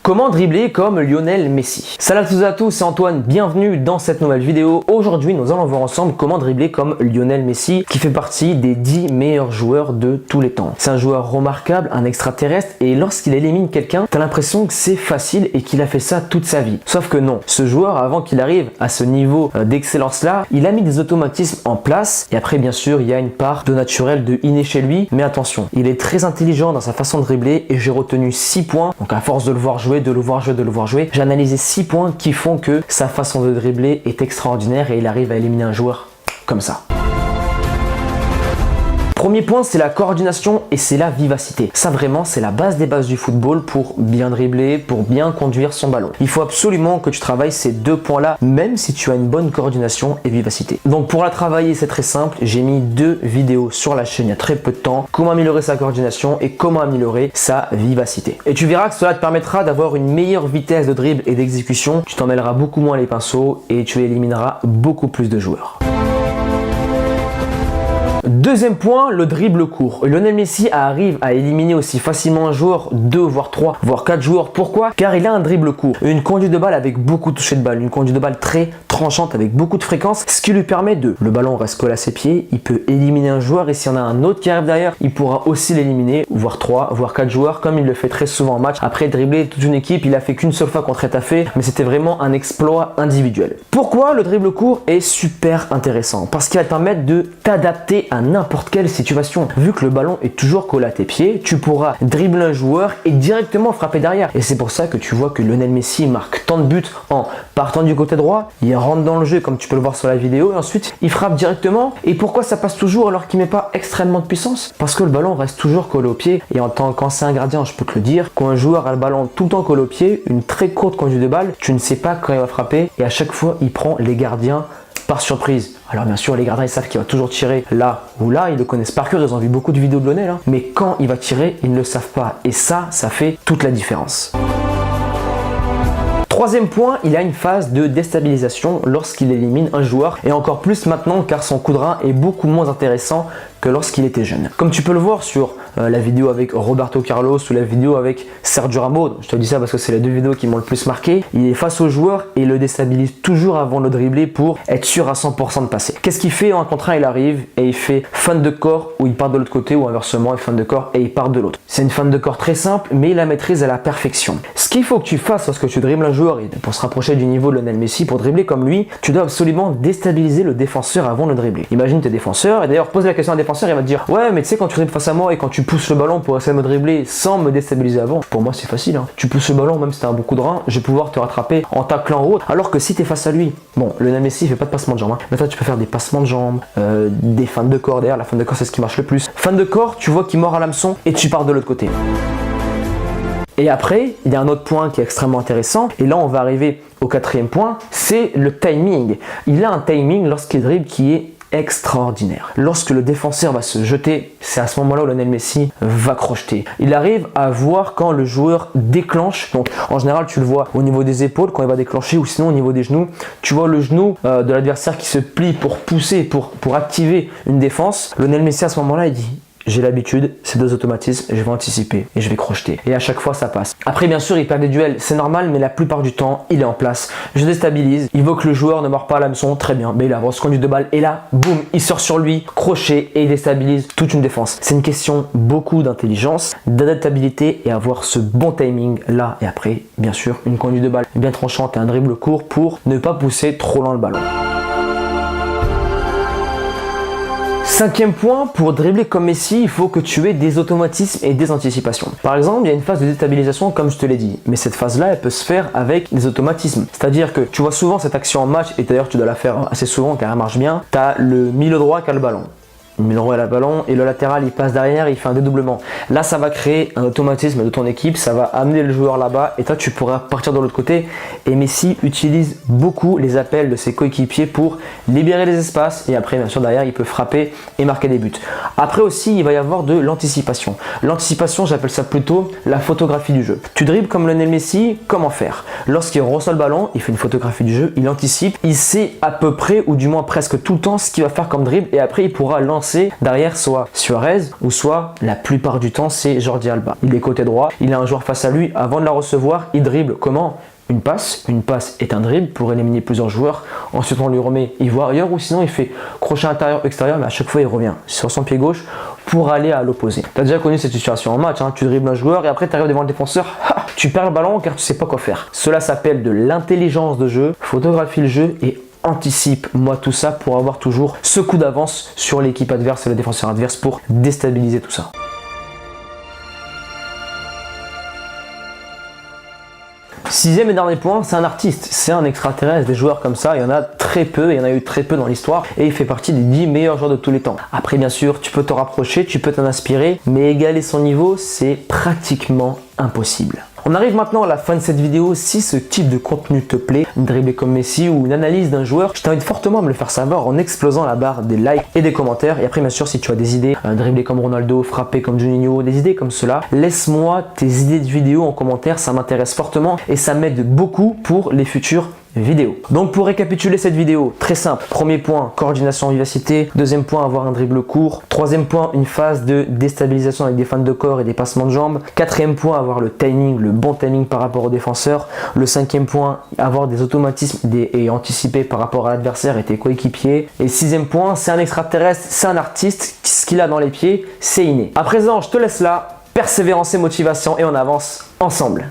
Comment dribbler comme Lionel Messi? Salut à tous, c'est Antoine, bienvenue dans cette nouvelle vidéo. Aujourd'hui, nous allons voir ensemble comment dribbler comme Lionel Messi, qui fait partie des 10 meilleurs joueurs de tous les temps. C'est un joueur remarquable, un extraterrestre, et lorsqu'il élimine quelqu'un, t'as l'impression que c'est facile et qu'il a fait ça toute sa vie. Sauf que non, ce joueur, avant qu'il arrive à ce niveau d'excellence là, il a mis des automatismes en place, et après bien sûr, il y a une part de naturel, de inné chez lui, mais attention, il est très intelligent dans sa façon de dribbler, et j'ai retenu 6 points, donc à force de le voir jouer, de le voir jouer, j'ai analysé 6 points qui font que sa façon de dribbler est extraordinaire et il arrive à éliminer un joueur comme ça. Premier point, c'est la coordination et c'est la vivacité. Ça vraiment, c'est la base des bases du football pour bien dribbler, pour bien conduire son ballon. Il faut absolument que tu travailles ces 2 points-là, même si tu as une bonne coordination et vivacité. Donc pour la travailler, c'est très simple. J'ai mis 2 vidéos sur la chaîne il y a très peu de temps. Comment améliorer sa coordination et comment améliorer sa vivacité. Et tu verras que cela te permettra d'avoir une meilleure vitesse de dribble et d'exécution. Tu t'en mêleras beaucoup moins les pinceaux et tu élimineras beaucoup plus de joueurs. Deuxième point, le dribble court. Lionel Messi arrive à éliminer aussi facilement un joueur, 2 voire 3 voire 4 joueurs. Pourquoi? Car il a un dribble court, une conduite de balle avec beaucoup de touchés de balle, une conduite de balle très tranchante avec beaucoup de fréquence, ce qui lui permet de, le ballon reste collé à ses pieds, il peut éliminer un joueur et s'il y en a un autre qui arrive derrière, il pourra aussi l'éliminer, voire 3 voire 4 joueurs comme il le fait très souvent en match. Après dribbler toute une équipe, il a fait qu'une seule fois contre Etafé, mais c'était vraiment un exploit individuel. Pourquoi le dribble court est super intéressant? Parce qu'il va te permettre de t'adapter à n'importe quelle situation. Vu que le ballon est toujours collé à tes pieds, tu pourras dribbler un joueur et directement frapper derrière. Et c'est pour ça que tu vois que Lionel Messi marque tant de buts en partant du côté droit, il rentre dans le jeu comme tu peux le voir sur la vidéo et ensuite il frappe directement. Et pourquoi ça passe toujours alors qu'il met pas extrêmement de puissance? Parce que le ballon reste toujours collé au pied et en tant qu'ancien gardien, je peux te le dire, quand un joueur a le ballon tout le temps collé au pied, une très courte conduite de balle, tu ne sais pas quand il va frapper et à chaque fois il prend les gardiens par surprise. Alors bien sûr, les gardiens ils savent qu'il va toujours tirer là ou là, ils le connaissent par cœur, ils ont vu beaucoup de vidéos de Lionel, hein. Mais quand il va tirer, ils ne le savent pas. Et ça fait toute la différence. Troisième point, il a une phase de déstabilisation lorsqu'il élimine un joueur et encore plus maintenant car son coup de rein est beaucoup moins intéressant que lorsqu'il était jeune. Comme tu peux le voir sur la vidéo avec Roberto Carlos ou la vidéo avec Sergio Ramos, je te dis ça parce que c'est les 2 vidéos qui m'ont le plus marqué, il est face au joueur et le déstabilise toujours avant de le dribbler pour être sûr à 100% de passer. Qu'est-ce qu'il fait en contre 1? Il arrive et il fait feinte de corps où il part de l'autre côté ou inversement il feinte de corps et il part de l'autre. C'est une feinte de corps très simple mais il la maîtrise à la perfection. Ce qu'il faut que tu fasses lorsque tu dribbles un joueur et pour se rapprocher du niveau de Lionel Messi, pour dribbler comme lui, tu dois absolument déstabiliser le défenseur avant de le dribbler. Imagine tes défenseurs et d'ailleurs pose la question à un défenseur, il va te dire ouais mais tu sais quand tu dribbles face à moi et quand tu pousses le ballon pour essayer de me dribbler sans me déstabiliser avant, pour moi c'est facile, hein. Tu pousses le ballon même si t'as un bon coup de rein, je vais pouvoir te rattraper en taclant ou autre, alors que si tu es face à lui, bon Lionel Messi il fait pas de passement de jambes, hein. Mais toi tu peux faire des passements de jambes, des feintes de corps, d'ailleurs la feinte de corps c'est ce qui marche le plus. Feinte de corps, tu vois qu'il mord à l'hameçon et tu pars de l'autre côté. Et après, il y a un autre point qui est extrêmement intéressant, et là on va arriver au 4e point, c'est le timing. Il a un timing lorsqu'il dribble qui est extraordinaire. Lorsque le défenseur va se jeter, c'est à ce moment-là où Lionel Messi va crocheter. Il arrive à voir quand le joueur déclenche, donc en général tu le vois au niveau des épaules quand il va déclencher ou sinon au niveau des genoux, tu vois le genou de l'adversaire qui se plie pour pousser, pour activer une défense. Lionel Messi à ce moment-là il dit j'ai l'habitude, c'est 2 automatismes, je vais anticiper et je vais crocheter. Et à chaque fois, ça passe. Après, bien sûr, il perd des duels, c'est normal, mais la plupart du temps, il est en place. Je déstabilise, il veut que le joueur ne mord pas à l'hameçon, très bien. Mais il a grosse conduite de balle et là, boum, il sort sur lui, crochet et il déstabilise toute une défense. C'est une question beaucoup d'intelligence, d'adaptabilité et avoir ce bon timing là. Et après, bien sûr, une conduite de balle bien tranchante et un dribble court pour ne pas pousser trop loin le ballon. 5e point, pour dribbler comme Messi, il faut que tu aies des automatismes et des anticipations. Par exemple, il y a une phase de déstabilisation comme je te l'ai dit, mais cette phase-là, elle peut se faire avec des automatismes. C'est-à-dire que tu vois souvent cette action en match, et d'ailleurs tu dois la faire assez souvent car elle marche bien, tu as le milieu droit qui a le ballon. Le milieu droit a le ballon et le latéral il passe derrière, il fait un dédoublement. Là ça va créer un automatisme de ton équipe, ça va amener le joueur là-bas et toi tu pourras partir de l'autre côté. Et Messi utilise beaucoup les appels de ses coéquipiers pour libérer les espaces et après bien sûr derrière il peut frapper et marquer des buts. Après aussi il va y avoir de l'anticipation. L'anticipation j'appelle ça plutôt la photographie du jeu. Tu dribbles comme Lionel Messi, comment faire? Lorsqu'il reçoit le ballon, il fait une photographie du jeu, il anticipe, il sait à peu près ou du moins presque tout le temps ce qu'il va faire comme dribble et après il pourra lancer c'est derrière soit Suarez ou soit la plupart du temps c'est Jordi Alba. Il est côté droit, il a un joueur face à lui, avant de la recevoir, il dribble comment? Une passe est un dribble pour éliminer plusieurs joueurs. Ensuite, on lui remet, il voit ailleurs ou sinon il fait crochet intérieur-extérieur, mais à chaque fois il revient sur son pied gauche pour aller à l'opposé. Tu as déjà connu cette situation en match, hein. Tu dribbles un joueur et après tu arrives devant le défenseur, tu perds le ballon car tu sais pas quoi faire. Cela s'appelle de l'intelligence de jeu. Photographie le jeu et anticipe-moi tout ça pour avoir toujours ce coup d'avance sur l'équipe adverse et le défenseur adverse pour déstabiliser tout ça. Sixième et dernier point, c'est un artiste, c'est un extraterrestre. Des joueurs comme ça, il y en a très peu, il y en a eu très peu dans l'histoire et il fait partie des 10 meilleurs joueurs de tous les temps. Après bien sûr, tu peux te rapprocher, tu peux t'en inspirer, mais égaler son niveau, c'est pratiquement impossible. On arrive maintenant à la fin de cette vidéo. Si ce type de contenu te plaît, dribbler comme Messi ou une analyse d'un joueur, je t'invite fortement à me le faire savoir en explosant la barre des likes et des commentaires. Et après bien sûr, si tu as des idées, dribbler comme Ronaldo, frapper comme Juninho, des idées comme cela, laisse-moi tes idées de vidéos en commentaire, ça m'intéresse fortement et ça m'aide beaucoup pour les futures vidéo. Donc pour récapituler cette vidéo, très simple. Premier point, coordination, vivacité. Deuxième point, avoir un dribble court. Troisième point, une phase de déstabilisation avec des feintes de corps et des passements de jambes. Quatrième point, avoir le timing, le bon timing par rapport au défenseur. Le cinquième point, avoir des automatismes et anticiper par rapport à l'adversaire et tes coéquipiers. Et sixième point, c'est un extraterrestre, c'est un artiste. Ce qu'il a dans les pieds, c'est inné. À présent, je te laisse là. Persévérance et motivation et on avance ensemble.